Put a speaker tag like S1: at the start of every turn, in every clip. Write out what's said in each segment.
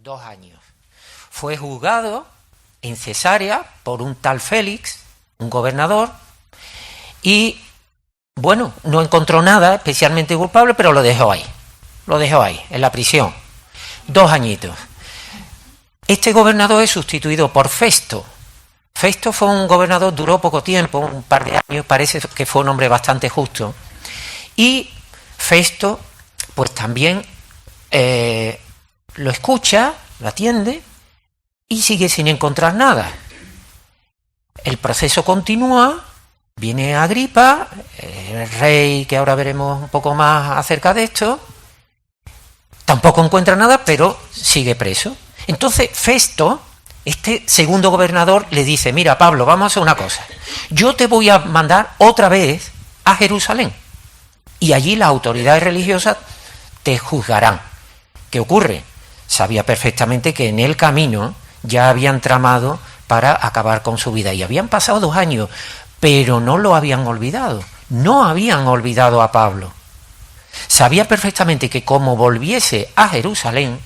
S1: 2 años. Fue juzgado en Cesarea por un tal Félix, un gobernador, y bueno, no encontró nada especialmente culpable, pero lo dejó ahí, en la prisión. 2 añitos. Este gobernador es sustituido por Festo. Festo fue un gobernador, duró poco tiempo, un par de años, parece que fue un hombre bastante justo. Y Festo, pues también lo escucha, lo atiende y sigue sin encontrar nada. El proceso continúa, viene Agripa, el rey, que ahora veremos un poco más acerca de esto, tampoco encuentra nada, pero sigue preso. Entonces Festo, este segundo gobernador, le dice: mira, Pablo, vamos a hacer una cosa, yo te voy a mandar otra vez a Jerusalén y allí las autoridades religiosas te juzgarán. ¿Qué ocurre? Sabía perfectamente que en el camino ya habían tramado para acabar con su vida y habían pasado 2 años, pero no lo habían olvidado, no habían olvidado a Pablo. Sabía perfectamente que como volviese a Jerusalén,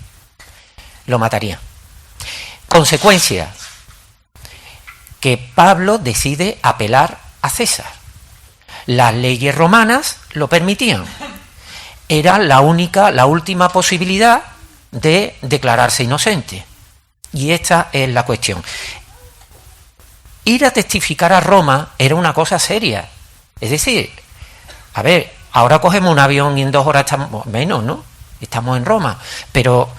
S1: lo mataría. Consecuencia, que Pablo decide apelar a César. Las leyes romanas lo permitían. Era la última posibilidad de declararse inocente. Y esta es la cuestión. Ir a testificar a Roma era una cosa seria. Es decir, a ver, ahora cogemos un avión y en 2 horas estamos, menos, ¿no? Estamos en Roma. Pero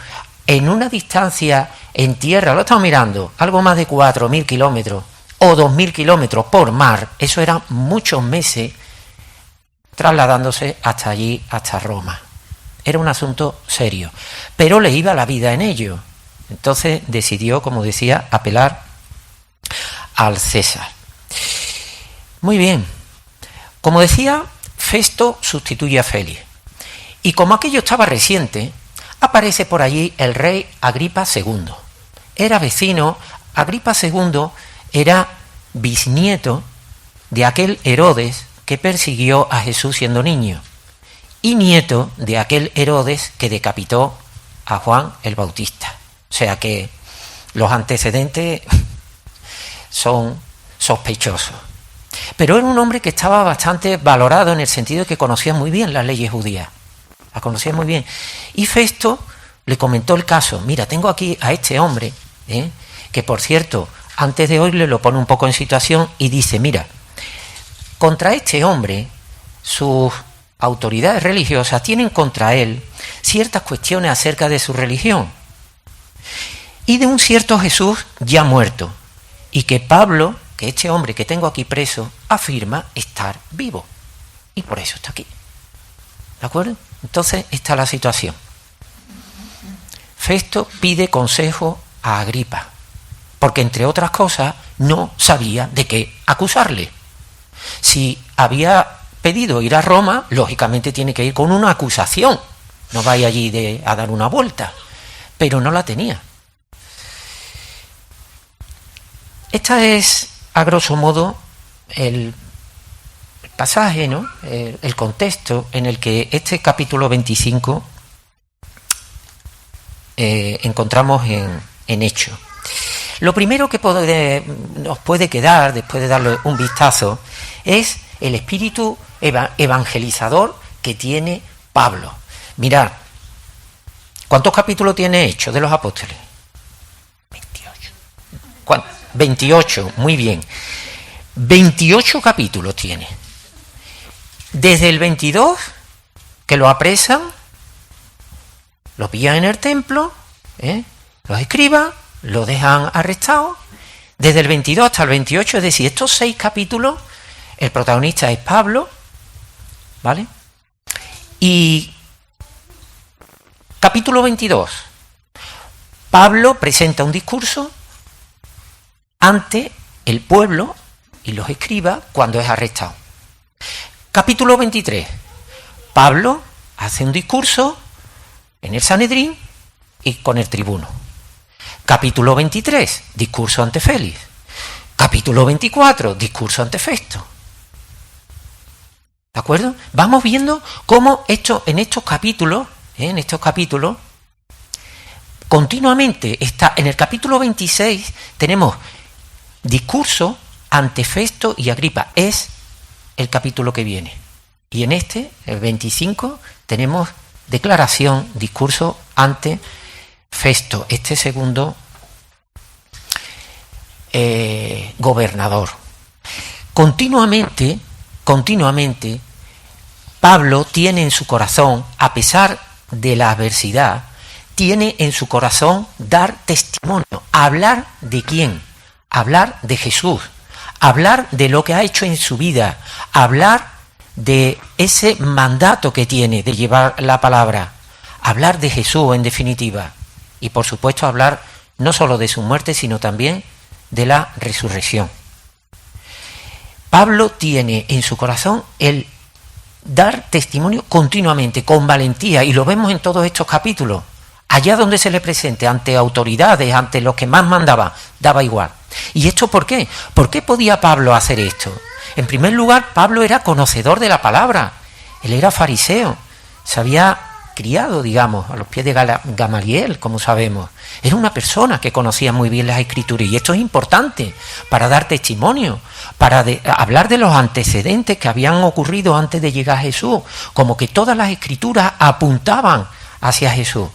S1: en una distancia en tierra, lo estamos mirando, algo más de 4.000 kilómetros o 2.000 kilómetros por mar, eso eran muchos meses trasladándose hasta allí, hasta Roma. Era un asunto serio, pero le iba la vida en ello. Entonces decidió, como decía, apelar al César. Muy bien. Como decía, Festo sustituye a Félix. Y como aquello estaba reciente, aparece por allí el rey Agripa II. Era vecino, Agripa II era bisnieto de aquel Herodes que persiguió a Jesús siendo niño, y nieto de aquel Herodes que decapitó a Juan el Bautista. O sea que los antecedentes son sospechosos. Pero era un hombre que estaba bastante valorado en el sentido de que conocía muy bien las leyes judías. Las conocía muy bien. Y Festo le comentó el caso. Mira, tengo aquí a este hombre, que por cierto, antes de hoy le lo pone un poco en situación y dice: mira, contra este hombre, sus autoridades religiosas tienen contra él ciertas cuestiones acerca de su religión y de un cierto Jesús ya muerto, y que Pablo, que este hombre que tengo aquí preso, afirma estar vivo, y por eso está aquí. ¿De acuerdo? Entonces, esta es la situación. Festo pide consejo a Agripa, porque entre otras cosas no sabía de qué acusarle. Si había pedido ir a Roma, lógicamente tiene que ir con una acusación, no vaya allí a dar una vuelta, pero no la tenía. Esta es, a grosso modo, el pasaje, ¿no? El contexto en el que este capítulo 25 encontramos en Hechos. Lo primero que nos puede quedar, después de darle un vistazo, es el espíritu evangelizador que tiene Pablo. Mirad, ¿cuántos capítulos tiene Hechos de los Apóstoles? 28. ¿Cuántos? 28, muy bien. 28 capítulos tiene. Desde el 22, que lo apresan, lo pillan en el templo, los escribas, lo dejan arrestado. Desde el 22 hasta el 28, es decir, estos 6 capítulos, el protagonista es Pablo, ¿vale? Y capítulo 22, Pablo presenta un discurso ante el pueblo y los escribas cuando es arrestado. Capítulo 23, Pablo hace un discurso en el Sanedrín y con el tribuno. Capítulo 23, discurso ante Félix. Capítulo 24, discurso ante Festo. ¿De acuerdo? Vamos viendo cómo en estos capítulos, continuamente está en el capítulo 26, tenemos discurso ante Festo y Agripa, es el capítulo que viene. Y en este, el 25, tenemos declaración, discurso ante Festo, este segundo gobernador. Continuamente, Pablo tiene en su corazón, a pesar de la adversidad, tiene en su corazón dar testimonio. ¿Hablar de quién? Hablar de Jesús. Hablar de lo que ha hecho en su vida. Hablar de ese mandato que tiene de llevar la palabra. Hablar de Jesús, en definitiva. Y por supuesto hablar no solo de su muerte, sino también de la resurrección. Pablo tiene en su corazón el dar testimonio continuamente, con valentía, y lo vemos en todos estos capítulos. Allá donde se le presente, ante autoridades, ante los que más mandaban, daba igual. ¿Y esto por qué? ¿Por qué podía Pablo hacer esto? En primer lugar, Pablo era conocedor de la palabra. Él era fariseo. Se había criado, digamos, a los pies de Gamaliel, como sabemos. Era una persona que conocía muy bien las Escrituras. Y esto es importante para dar testimonio, para hablar de los antecedentes que habían ocurrido antes de llegar a Jesús. Como que todas las Escrituras apuntaban hacia Jesús.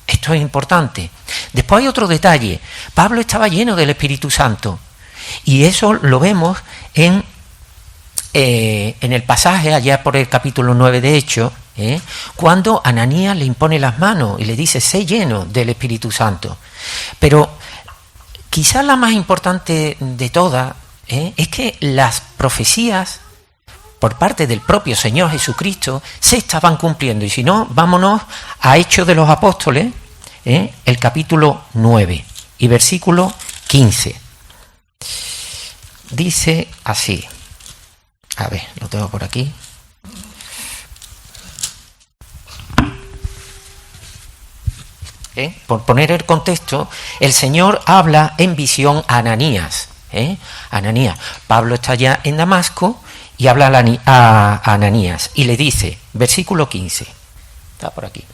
S1: Esto es importante. Después hay otro detalle. Pablo estaba lleno del Espíritu Santo. Y eso lo vemos en el pasaje allá por el capítulo 9 de Hechos, cuando Ananías le impone las manos y le dice: sé lleno del Espíritu Santo. Pero quizás la más importante de todas es que las profecías por parte del propio Señor Jesucristo se estaban cumpliendo. Y si no, vámonos a Hechos de los Apóstoles, el capítulo 9 y versículo 15. Dice así. A ver, lo tengo por aquí. Por poner el contexto, el Señor habla en visión a Ananías. Ananías. Pablo está ya en Damasco y habla a Ananías y le dice, versículo 15, está por aquí.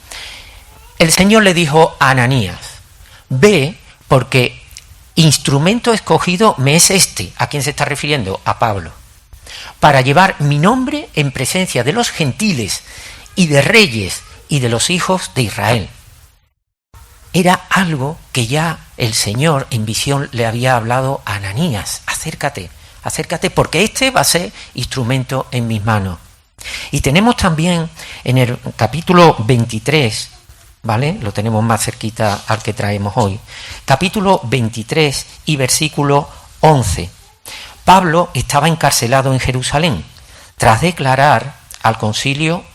S1: El Señor le dijo a Ananías: ve, porque instrumento escogido me es este. ¿A quién se está refiriendo? A Pablo. Para llevar mi nombre en presencia de los gentiles y de reyes y de los hijos de Israel. Era algo que ya el Señor en visión le había hablado a Ananías. Acércate, porque este va a ser instrumento en mis manos. Y tenemos también en el capítulo 23, ¿vale? Lo tenemos más cerquita al que traemos hoy. Capítulo 23 y versículo 11. Pablo estaba encarcelado en Jerusalén tras declarar al concilio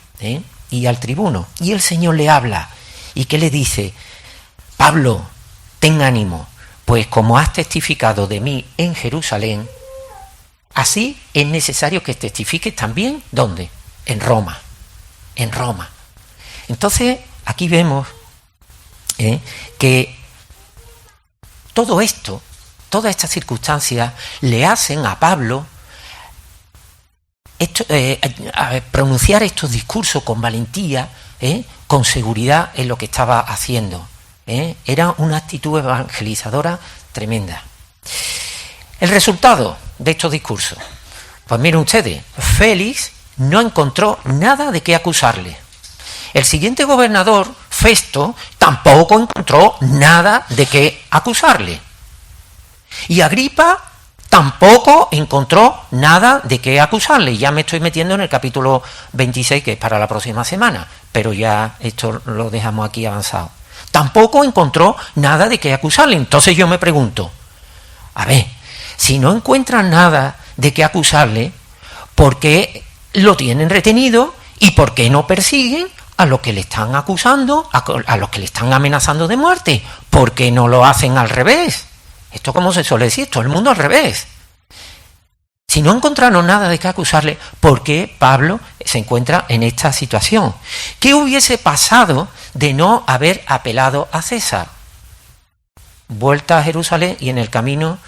S1: y al tribuno. Y el Señor le habla. ¿Y qué le dice? Pablo, ten ánimo, pues como has testificado de mí en Jerusalén, así es necesario que testifiques también, ¿dónde? En Roma. En Roma. Entonces, aquí vemos que todo esto, todas estas circunstancias, le hacen a Pablo pronunciar estos discursos con valentía, con seguridad en lo que estaba haciendo. Era una actitud evangelizadora tremenda. El resultado de estos discursos, pues miren ustedes, Félix no encontró nada de qué acusarle. El siguiente gobernador, Festo, tampoco encontró nada de qué acusarle. Y Agripa tampoco encontró nada de qué acusarle. Ya me estoy metiendo en el capítulo 26, que es para la próxima semana, pero ya esto lo dejamos aquí avanzado. Tampoco encontró nada de qué acusarle. Entonces yo me pregunto, a ver, si no encuentran nada de qué acusarle, ¿por qué lo tienen retenido y por qué no persiguen a los que le están acusando, a los que le están amenazando de muerte? ¿Por qué no lo hacen al revés? Esto, como se suele decir, todo el mundo al revés. Si no encontraron nada de qué acusarle, ¿por qué Pablo se encuentra en esta situación? ¿Qué hubiese pasado de no haber apelado a César? Vuelta a Jerusalén y en el camino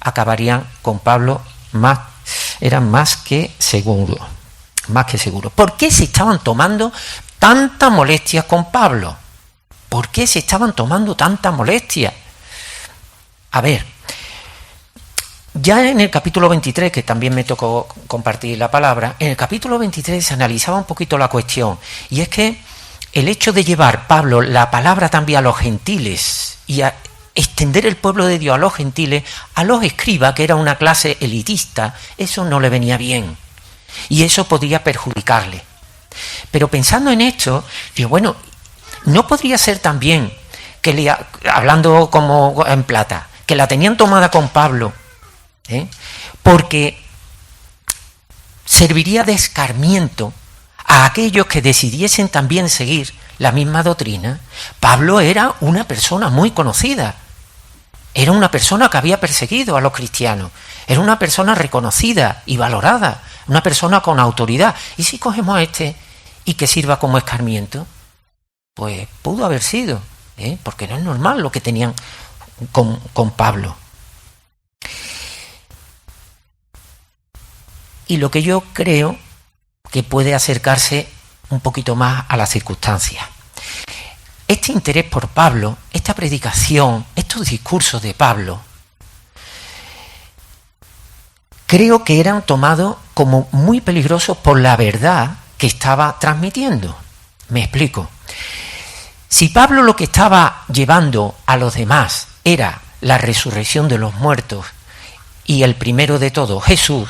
S1: acabarían con Pablo, eran más que seguros. ¿Por qué se estaban tomando tantas molestias con Pablo? ¿Por qué se estaban tomando tanta molestia? A ver, ya en el capítulo 23, que también me tocó compartir la palabra, en el capítulo 23 se analizaba un poquito la cuestión, y es que el hecho de llevar, Pablo, la palabra también a los gentiles y a extender el pueblo de Dios a los gentiles, a los escribas, que era una clase elitista, eso no le venía bien, y eso podía perjudicarle. Pero pensando en esto, digo, bueno, ¿no podría ser también, que hablando como en plata, que la tenían tomada con Pablo, porque serviría de escarmiento a aquellos que decidiesen también seguir la misma doctrina? Pablo era una persona muy conocida, era una persona que había perseguido a los cristianos, era una persona reconocida y valorada, una persona con autoridad. ¿Y si cogemos a este y que sirva como escarmiento? Pues pudo haber sido, porque no es normal lo que tenían con Pablo. Y lo que yo creo que puede acercarse un poquito más a las circunstancias. Este interés por Pablo, esta predicación, estos discursos de Pablo, creo que eran tomados como muy peligrosos por la verdad que estaba transmitiendo. Me explico. Si Pablo lo que estaba llevando a los demás era la resurrección de los muertos y el primero de todos, Jesús,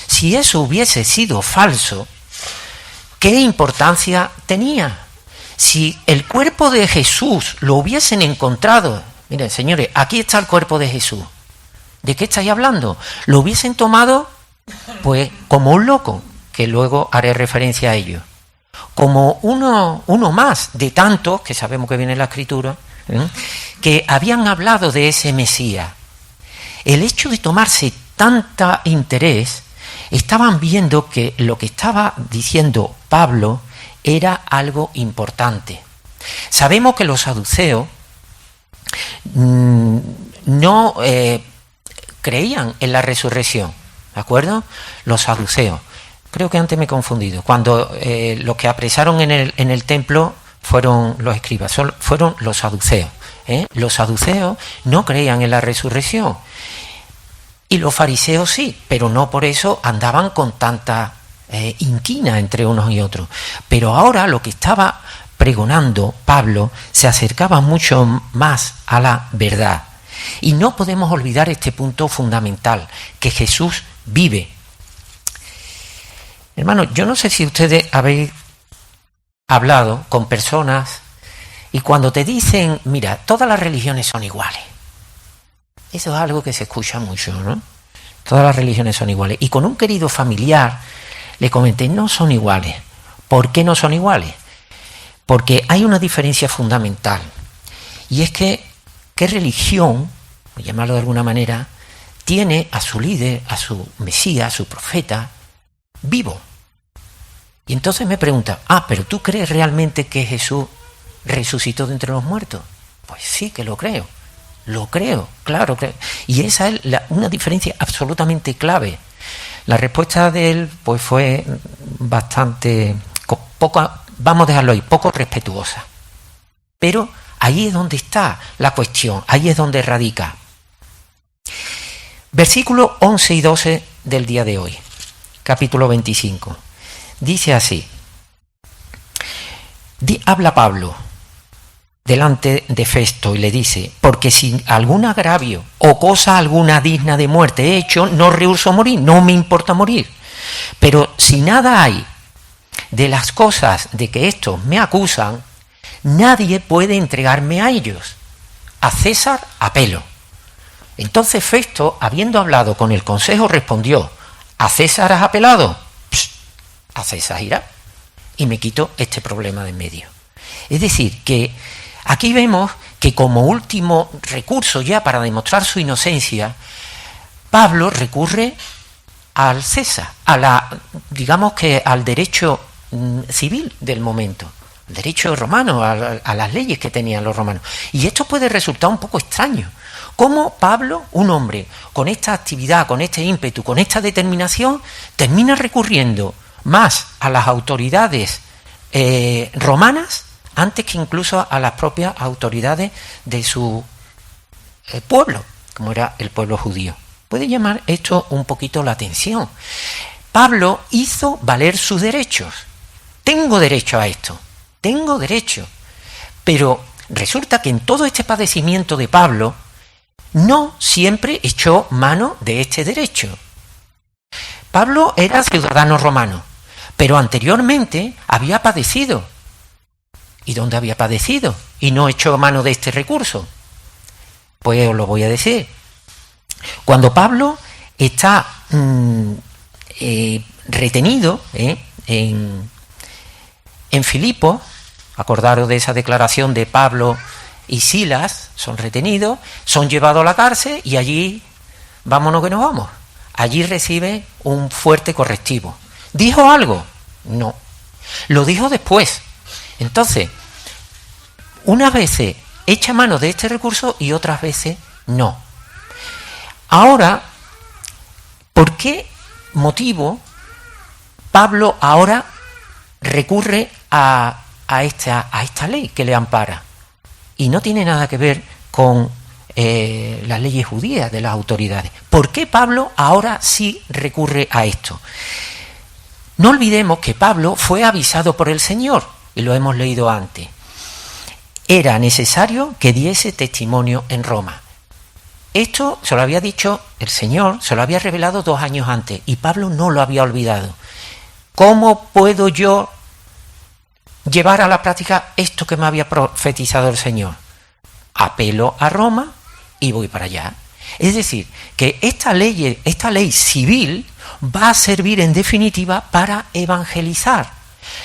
S1: si eso hubiese sido falso, ¿qué importancia tenía? Si el cuerpo de Jesús lo hubiesen encontrado, miren señores, aquí está el cuerpo de Jesús, ¿de qué estáis hablando? Lo hubiesen tomado pues como un loco, que luego haré referencia a ello, como uno más de tantos, que sabemos que viene en la Escritura, que habían hablado de ese Mesías. El hecho de tomarse tanta interés, estaban viendo que lo que estaba diciendo Pablo era algo importante. Sabemos que los saduceos no creían en la resurrección, ¿de acuerdo? Los saduceos. Creo que antes me he confundido. Cuando los que apresaron en el templo fueron los escribas, fueron los saduceos. Los saduceos no creían en la resurrección. Y los fariseos sí, pero no por eso andaban con tanta inquina entre unos y otros. Pero ahora lo que estaba pregonando Pablo se acercaba mucho más a la verdad. Y no podemos olvidar este punto fundamental, que Jesús vive. Hermanos, yo no sé si ustedes habéis hablado con personas y cuando te dicen, mira, todas las religiones son iguales. Eso es algo que se escucha mucho, ¿no? Todas las religiones son iguales. Y con un querido familiar le comenté, no son iguales. ¿Por qué no son iguales? Porque hay una diferencia fundamental. Y es que, ¿qué religión, por llamarlo de alguna manera, tiene a su líder, a su Mesías, a su profeta, vivo? Y entonces me pregunta, ¿pero tú crees realmente que Jesús resucitó de entre los muertos? Pues sí que lo creo. Lo creo, claro. Y esa es una diferencia absolutamente clave. La respuesta de él pues fue bastante, vamos a dejarlo ahí, poco respetuosa. Pero ahí es donde está la cuestión, ahí es donde radica. Versículos 11 y 12 del día de hoy, capítulo 25. Dice así, habla Pablo delante de Festo y le dice, porque si algún agravio o cosa alguna digna de muerte he hecho, no rehúso morir, no me importa morir. Pero si nada hay de las cosas de que estos me acusan, nadie puede entregarme a ellos. A César apelo. Entonces Festo, habiendo hablado con el consejo, respondió, ¿a César has apelado? A César irá. Y me quito este problema de en medio. Es decir, que aquí vemos que como último recurso ya para demostrar su inocencia, Pablo recurre al César, digamos que al derecho civil del momento, el derecho romano, a las leyes que tenían los romanos. Y esto puede resultar un poco extraño. ¿Cómo Pablo, un hombre con esta actividad, con este ímpetu, con esta determinación, termina recurriendo más a las autoridades romanas, antes que incluso a las propias autoridades de su pueblo, como era el pueblo judío. Puede llamar esto un poquito la atención. Pablo hizo valer sus derechos. Tengo derecho a esto, tengo derecho. Pero resulta que en todo este padecimiento de Pablo, no siempre echó mano de este derecho. Pablo era ciudadano romano, pero anteriormente había padecido. ¿Y dónde había padecido? Y no echó mano de este recurso. Pues os lo voy a decir. Cuando Pablo está retenido en Filipos, acordaros de esa declaración de Pablo y Silas, son retenidos, son llevados a la cárcel y allí, vámonos que nos vamos, allí recibe un fuerte correctivo. ¿Dijo algo? No. Lo dijo después. Entonces, unas veces echa mano de este recurso y otras veces no. Ahora, ¿por qué motivo Pablo ahora recurre a esta ley que le ampara? Y no tiene nada que ver con las leyes judías de las autoridades. ¿Por qué Pablo ahora sí recurre a esto? No olvidemos que Pablo fue avisado por el Señor, y lo hemos leído antes. Era necesario que diese testimonio en Roma. Esto se lo había dicho el Señor, se lo había revelado 2 años antes, y Pablo no lo había olvidado. ¿Cómo puedo yo llevar a la práctica esto que me había profetizado el Señor? Apelo a Roma y voy para allá. Es decir, que esta ley civil va a servir en definitiva para evangelizar.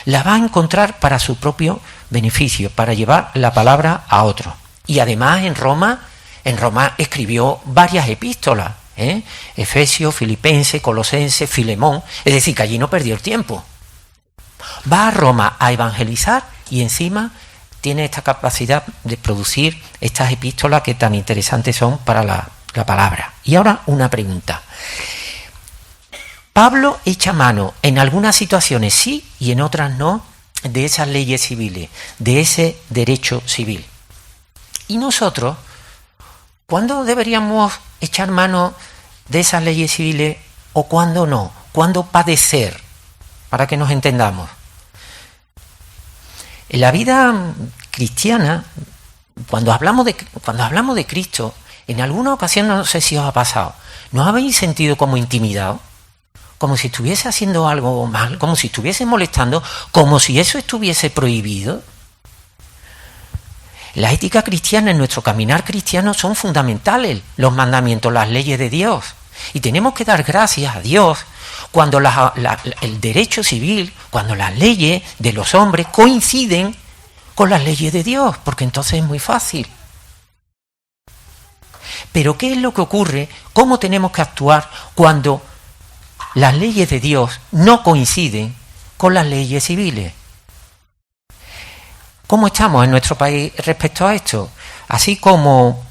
S1: La va a encontrar para su propio beneficio, para llevar la palabra a otros. Y además en Roma escribió varias epístolas, Efesios, Filipenses, Colosenses, Filemón, es decir, que allí no perdió el tiempo. Va a Roma a evangelizar y encima tiene esta capacidad de producir estas epístolas que tan interesantes son para la palabra. Y ahora una pregunta. Pablo echa mano en algunas situaciones sí y en otras no de esas leyes civiles, de ese derecho civil. Y nosotros, ¿cuándo deberíamos echar mano de esas leyes civiles o cuándo no? ¿Cuándo padecer? Para que nos entendamos. En la vida cristiana, cuando hablamos de Cristo, en alguna ocasión, no sé si os ha pasado, ¿no habéis sentido como intimidado? Como si estuviese haciendo algo mal, como si estuviese molestando, como si eso estuviese prohibido. La ética cristiana en nuestro caminar cristiano son fundamentales, los mandamientos, las leyes de Dios. Y tenemos que dar gracias a Dios cuando el derecho civil, cuando las leyes de los hombres coinciden con las leyes de Dios, porque entonces es muy fácil. Pero ¿qué es lo que ocurre? ¿Cómo tenemos que actuar cuando las leyes de Dios no coinciden con las leyes civiles? ¿Cómo estamos en nuestro país respecto a esto? Así como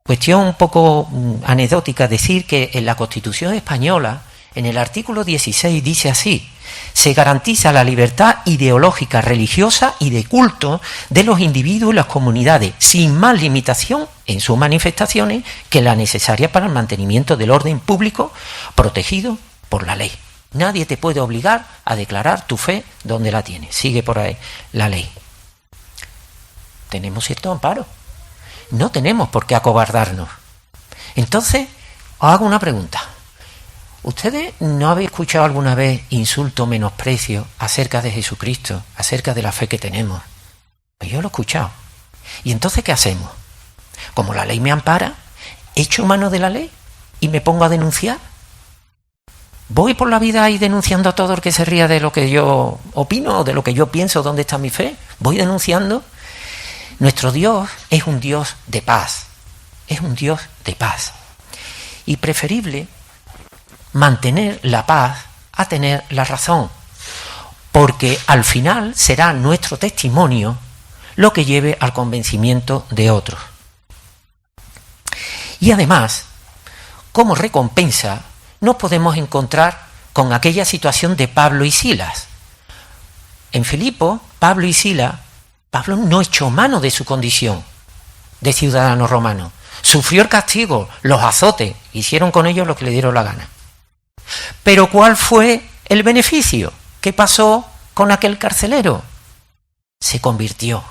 S1: cuestión un poco anecdótica, decir que en la Constitución española, en el artículo 16 dice así: se garantiza la libertad ideológica, religiosa y de culto de los individuos y las comunidades, sin más limitación en sus manifestaciones que la necesaria para el mantenimiento del orden público protegido por la ley. Nadie te puede obligar a declarar tu fe donde la tienes. Sigue por ahí la ley. Tenemos cierto amparo. No tenemos por qué acobardarnos. Entonces, os hago una pregunta. ¿Ustedes no habéis escuchado alguna vez insulto, menosprecio acerca de Jesucristo, acerca de la fe que tenemos? Pues yo lo he escuchado. ¿Y entonces qué hacemos? Como la ley me ampara, ¿echo mano de la ley y me pongo a denunciar? ¿Voy por la vida ahí denunciando a todo el que se ría de lo que yo opino o de lo que yo pienso, dónde está mi fe? ¿Voy denunciando? Nuestro Dios es un Dios de paz. Es un Dios de paz. Y preferible mantener la paz a tener la razón, porque al final será nuestro testimonio lo que lleve al convencimiento de otros. Y además, como recompensa, nos podemos encontrar con aquella situación de Pablo y Silas. En Filipos, Pablo y Silas Pablo no echó mano de su condición de ciudadano romano. Sufrió el castigo, los azotes, hicieron con ellos lo que le dieron la gana. Pero ¿cuál fue el beneficio? ¿Qué pasó con aquel carcelero? Se convirtió.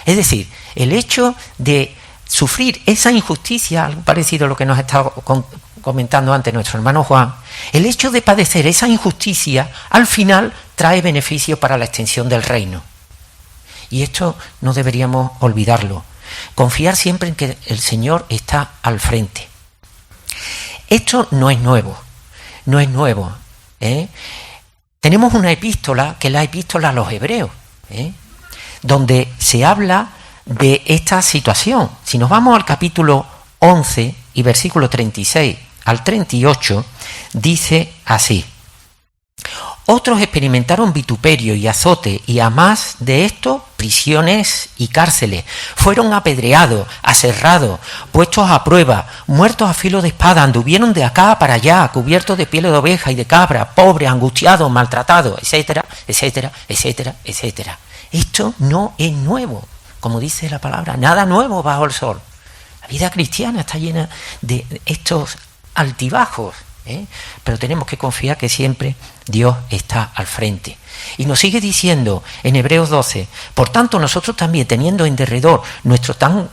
S1: Es decir, el hecho de sufrir esa injusticia, algo parecido a lo que nos estaba comentando antes nuestro hermano Juan, el hecho de padecer esa injusticia, al final trae beneficio para la extensión del reino. Y esto no deberíamos olvidarlo. Confiar siempre en que el Señor está al frente. Esto no es nuevo, no es nuevo. Tenemos una epístola, que es la epístola a los hebreos, donde se habla de esta situación. Si nos vamos al capítulo 11 y versículo 36 al 38, dice así: otros experimentaron vituperio y azote, y a más de esto, prisiones y cárceles. Fueron apedreados, aserrados, puestos a prueba, muertos a filo de espada, anduvieron de acá para allá, cubiertos de piel de oveja y de cabra, pobres, angustiados, maltratados, etcétera, etcétera, etcétera, etcétera. Esto no es nuevo, como dice la palabra, nada nuevo bajo el sol. La vida cristiana está llena de estos altibajos, pero tenemos que confiar que siempre Dios está al frente. Y nos sigue diciendo en Hebreos 12: por tanto nosotros también, teniendo en derredor nuestro tan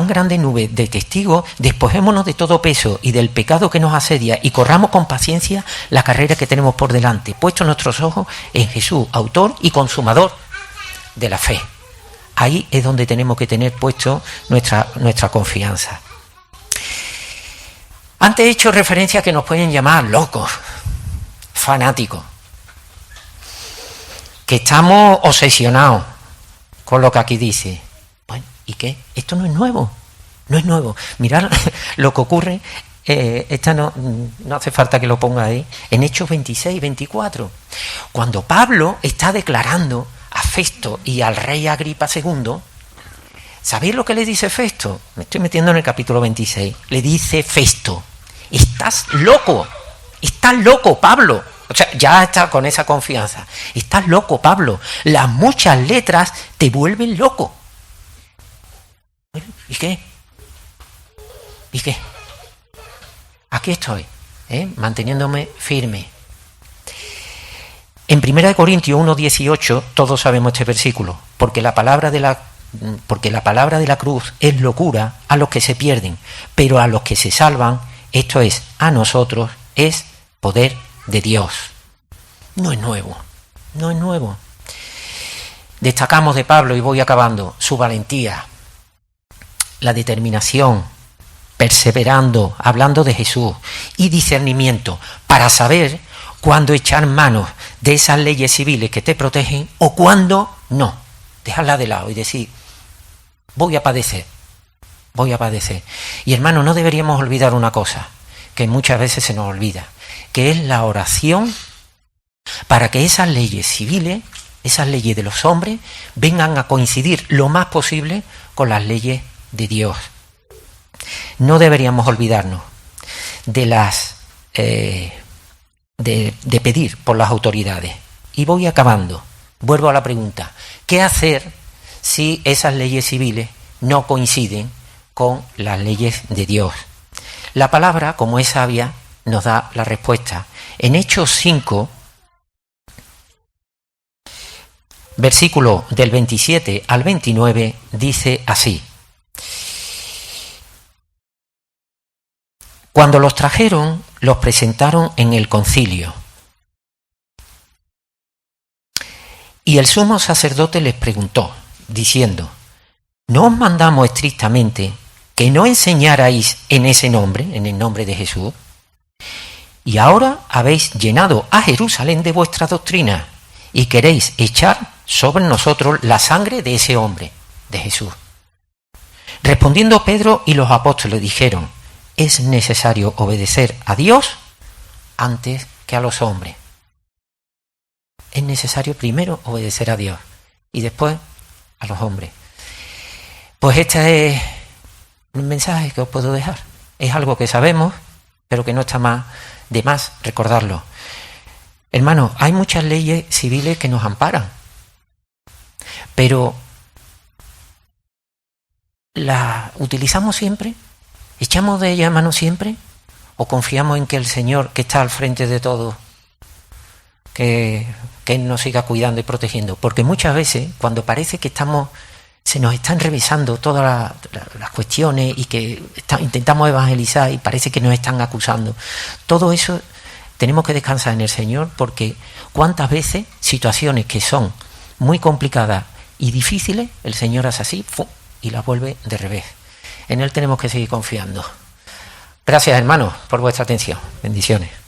S1: grande nube de testigos, despojémonos de todo peso y del pecado que nos asedia, y corramos con paciencia la carrera que tenemos por delante, puestos nuestros ojos en Jesús, autor y consumador de la fe. Ahí es donde tenemos que tener puesto nuestra confianza. Antes he hecho referencia a que nos pueden llamar locos, fanáticos, que estamos obsesionados con lo que aquí dice. Bueno, ¿y qué? Esto no es nuevo, no es nuevo. Mirad lo que ocurre, no hace falta que lo ponga ahí, en Hechos 26, 24. Cuando Pablo está declarando a Festo y al rey Agripa II, ¿sabéis lo que le dice Festo? Me estoy metiendo en el capítulo 26. Le dice Festo: estás loco, Pablo. O sea, ya está con esa confianza. Estás loco, Pablo. Las muchas letras te vuelven loco. ¿Y qué? ¿Y qué? Aquí estoy, manteniéndome firme. En 1 Corintios 1:18 todos sabemos este versículo, porque la palabra de la cruz es locura a los que se pierden, pero a los que se salvan, esto es, a nosotros, es poder de Dios. No es nuevo, no es nuevo. Destacamos de Pablo, y voy acabando, su valentía, la determinación, perseverando, hablando de Jesús, y discernimiento para saber cuándo echar manos de esas leyes civiles que te protegen o cuándo no. Dejarla de lado y decir: voy a padecer. Y hermano, no deberíamos olvidar una cosa, que muchas veces se nos olvida, que es la oración para que esas leyes civiles, esas leyes de los hombres, vengan a coincidir lo más posible con las leyes de Dios. No deberíamos olvidarnos de de pedir por las autoridades. Y voy acabando. Vuelvo a la pregunta: ¿qué hacer si esas leyes civiles no coinciden con las leyes de Dios? La palabra, como es sabia, nos da la respuesta. En Hechos 5, versículo del 27 al 29, dice así: cuando los trajeron, los presentaron en el concilio. Y el sumo sacerdote les preguntó, diciendo: ¿no os mandamos estrictamente que no enseñarais en ese nombre, en el nombre de Jesús? Y ahora habéis llenado a Jerusalén de vuestra doctrina y queréis echar sobre nosotros la sangre de ese hombre, de Jesús. Respondiendo Pedro y los apóstoles dijeron: es necesario obedecer a Dios antes que a los hombres. Es necesario primero obedecer a Dios y después a los hombres. Pues este es un mensaje que os puedo dejar. Es algo que sabemos, pero que no está de más recordarlo. Hermanos, hay muchas leyes civiles que nos amparan, pero ¿la utilizamos siempre? ¿Echamos de ella mano siempre? ¿O confiamos en que el Señor, que está al frente de todo, que Él nos siga cuidando y protegiendo? Porque muchas veces, cuando parece que se nos están revisando todas las cuestiones y que intentamos evangelizar y parece que nos están acusando, todo eso tenemos que descansar en el Señor, porque cuántas veces situaciones que son muy complicadas y difíciles, el Señor hace así y las vuelve de revés. En Él tenemos que seguir confiando. Gracias, hermanos, por vuestra atención. Bendiciones.